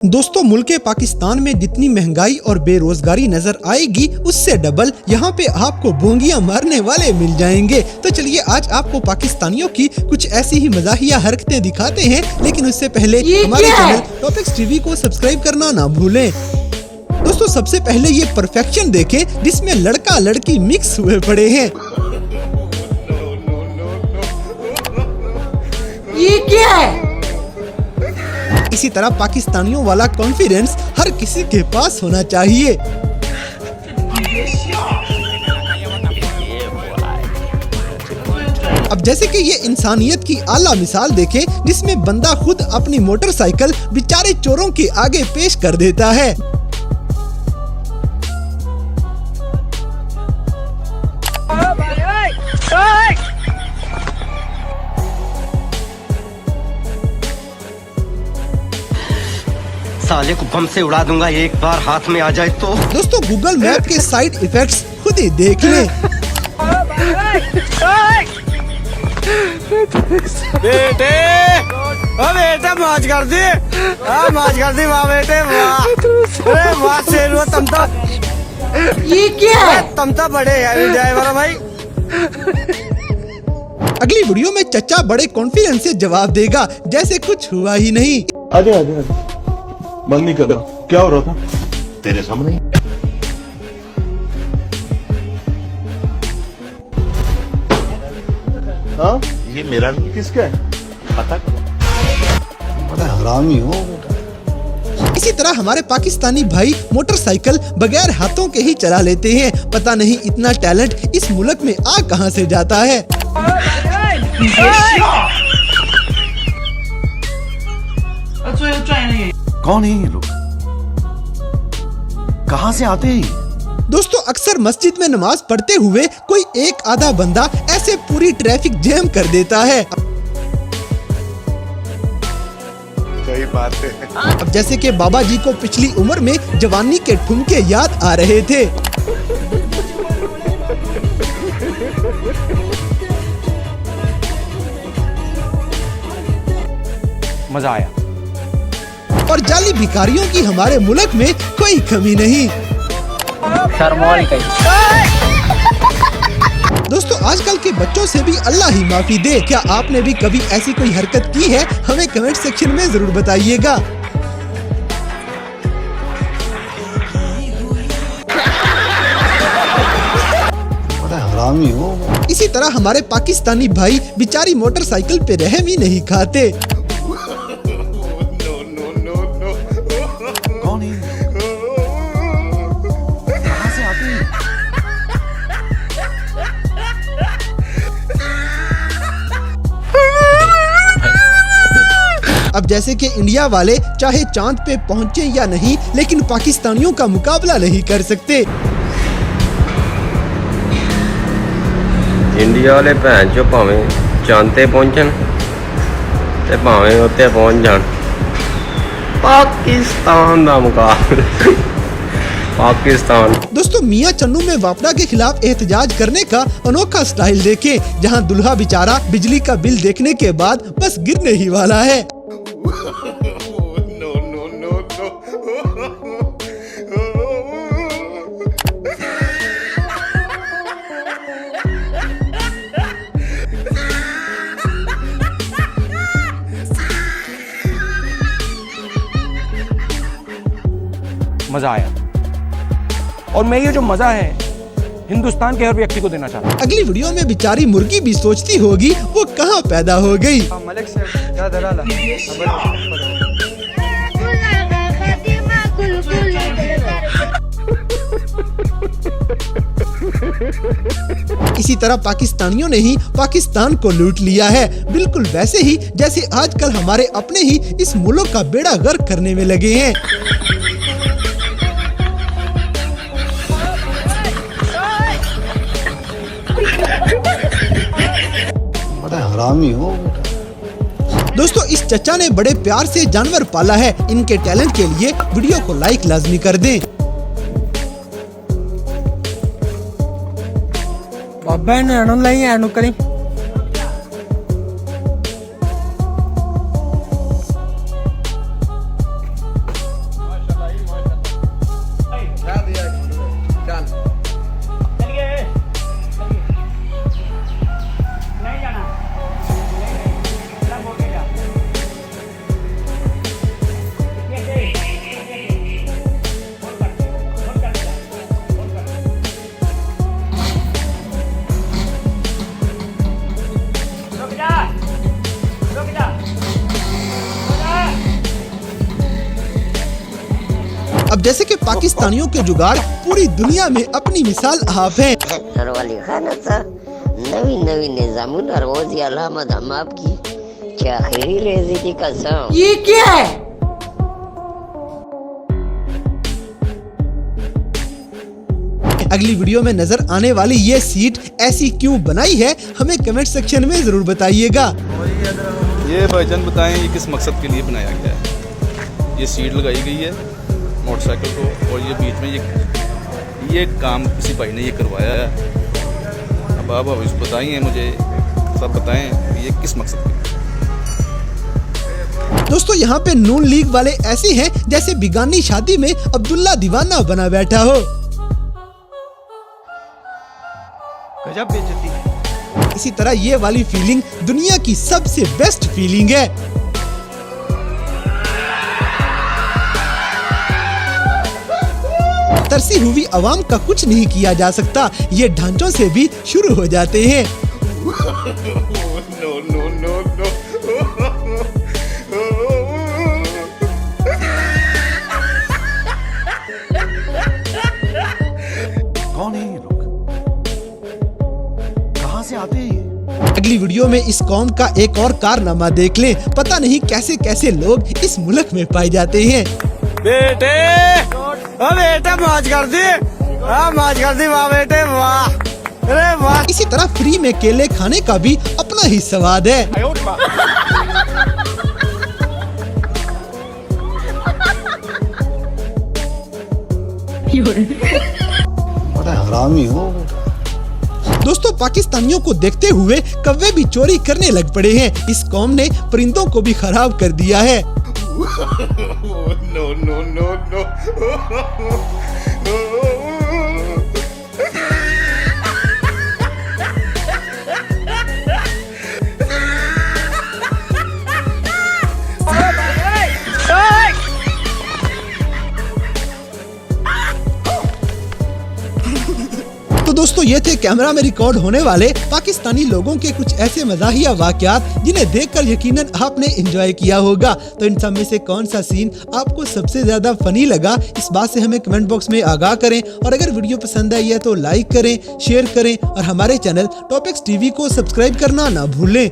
दोस्तों मुल्क पाकिस्तान में जितनी महंगाई और बेरोजगारी नजर आएगी उससे डबल यहाँ पे आपको बोंगियां मारने वाले मिल जाएंगे। तो चलिए आज आपको पाकिस्तानियों की कुछ ऐसी ही मजाहिया हरकतें दिखाते हैं, लेकिन उससे पहले हमारे चैनल टॉपिक्स टीवी को सब्सक्राइब करना ना भूलें। दोस्तों सबसे पहले ये परफेक्शन देखें जिसमें लड़का लड़की मिक्स हुए पड़े हैं। ये क्या है? इसी तरह पाकिस्तानियों वाला कॉन्फिडेंस हर किसी के पास होना चाहिए। अब जैसे कि ये इंसानियत की आला मिसाल देखें जिसमें बंदा खुद अपनी मोटरसाइकिल बेचारे चोरों के आगे पेश कर देता है। साले को बम से उड़ा दूंगा एक बार हाथ में आ जाए तो। दोस्तों गूगल मैप के साइड इफेक्ट्स खुद ही देख लें। बेटे ओ बेटे मौज कर दी, मौज कर दी वाह बेटे वाह। अरे वाह शेर तुम तो, ये क्या है? तुम तो बड़े ड्राइवर भाई। अगली वीडियो में चचा बड़े कॉन्फिडेंस से जवाब देगा जैसे कुछ हुआ ही नहीं। आजा आजा आजा, मन नहीं कर रहा। क्या हो रहा था? तेरे सामने हाँ ये मेरा नहीं किसका है? पता करो। बड़ा हरामी हो। इसी तरह हमारे पाकिस्तानी भाई मोटरसाइकिल बगैर हाथों के ही चला लेते हैं। पता नहीं इतना टैलेंट इस मुल्क में आ कहां से जाता है। कौन है ये लोग? कहाँ से आते हैं? दोस्तों अक्सर मस्जिद में नमाज पढ़ते हुए कोई एक आधा बंदा ऐसे पूरी ट्रैफिक जैम कर देता है। सही बात है। अब जैसे कि बाबा जी को पिछली उम्र में जवानी के ठुमके याद आ रहे थे। मजा आया। और जाली भिखारियों की हमारे मुल्क में कोई कमी नहीं। दोस्तों आजकल के बच्चों से भी अल्लाह ही माफी दे। क्या आपने भी कभी ऐसी कोई हरकत की है? हमें कमेंट सेक्शन में जरूर बताइएगा। बड़ा हरामी हो। इसी तरह हमारे पाकिस्तानी भाई बेचारी मोटरसाइकिल पे रहम ही नहीं खाते। कौन है? कहाँ से आते हैं? अब जैसे कि इंडिया वाले चाहे चांद पे पहुंचे या नहीं, लेकिन पाकिस्तानियों का मुकाबला नहीं कर सकते। इंडिया वाले भैन चो भावें चांद ते पहुंचन ते भावें उत्ते पहुंच जान, पाकिस्तान दा मुकाबला पाकिस्तान। दोस्तों मियां चन्नू में वापडा के खिलाफ एहतजाज करने का अनोखा स्टाइल देखें, जहां दुल्हा बेचारा बिजली का बिल देखने के बाद बस गिरने ही वाला है। मजा आया। और मैं ये जो मजा है हिंदुस्तान के हर व्यक्ति को देना चाहता हूँ। अगली वीडियो में बेचारी मुर्गी भी सोचती होगी वो कहाँ पैदा हो गई। इसी तरह पाकिस्तानियों ने ही पाकिस्तान को लूट लिया है, बिल्कुल वैसे ही जैसे आजकल हमारे अपने ही इस मुल्क का बेड़ा गर्क करने में लगे हैं। बड़ा हरामी हो। दोस्तों इस चचा ने बड़े प्यार से जानवर पाला है। इनके टैलेंट के लिए वीडियो को लाइक लाजमी कर दें। बाबा ने करी अब जैसे कि पाकिस्तानियों के जुगाड़ पूरी दुनिया में अपनी मिसाल आप हैं। वाली खाना नवी नवी निजामुन रोजी अलामत हम आपकी क्या खैरी रेजी की कसम। ये क्या है? अगली वीडियो में नजर आने वाली ये सीट ऐसी क्यों बनाई है, हमें कमेंट सेक्शन में जरूर बताइएगा। ये भाईजान बताएं ये किस मकसद के लिए बनाया गया है। ये सीट लगाई गई है मोटरसाइकिल को, और ये बीच में ये काम किसी भाई ने ये करवाया है। अब आप बताइए, मुझे सब बताएं ये किस मकसद के लिए। दोस्तों यहाँ पे नून लीग वाले ऐसे हैं जैसे बिगानी शादी में अब्दुल्ला दीवाना बना बैठा हो। गजब बेइज्जती है। इसी तरह ये वाली फीलिंग दुनिया की सबसे बेस्ट फीलिंग है। तरसी हुई आवाम का कुछ नहीं किया जा सकता, ये ढांचों से भी शुरू हो जाते हैं। कौन है ये लोग? कहाँ से आते हैं ये? अगली वीडियो में इस कौम का एक और कारनामा देख लें। पता नहीं कैसे कैसे लोग इस मुल्क में पाए जाते हैं। बेटे ओ बेटा मौज कर दी, मौज कर दी वाह बेटे वाह, अरे वाह। इसी तरह फ्री में केले खाने का भी अपना ही स्वाद है। बड़ा हरामी हो। दोस्तों पाकिस्तानियों को देखते हुए कौवे भी चोरी करने लग पड़े हैं। इस कौम ने परिंदों को भी खराब कर दिया है। तो दोस्तों ये थे कैमरा में रिकॉर्ड होने वाले पाकिस्तानी लोगों के कुछ ऐसे मज़ाहिया वाक़यात जिन्हें देखकर यकीनन आपने एंजॉय किया होगा। तो इन सब में से कौन सा सीन आपको सबसे ज्यादा फनी लगा, इस बात से हमें कमेंट बॉक्स में आगाह करें। और अगर वीडियो पसंद आई है तो लाइक करें, शेयर करें और हमारे चैनल टॉपिक्स टीवी को सब्सक्राइब करना ना भूलें।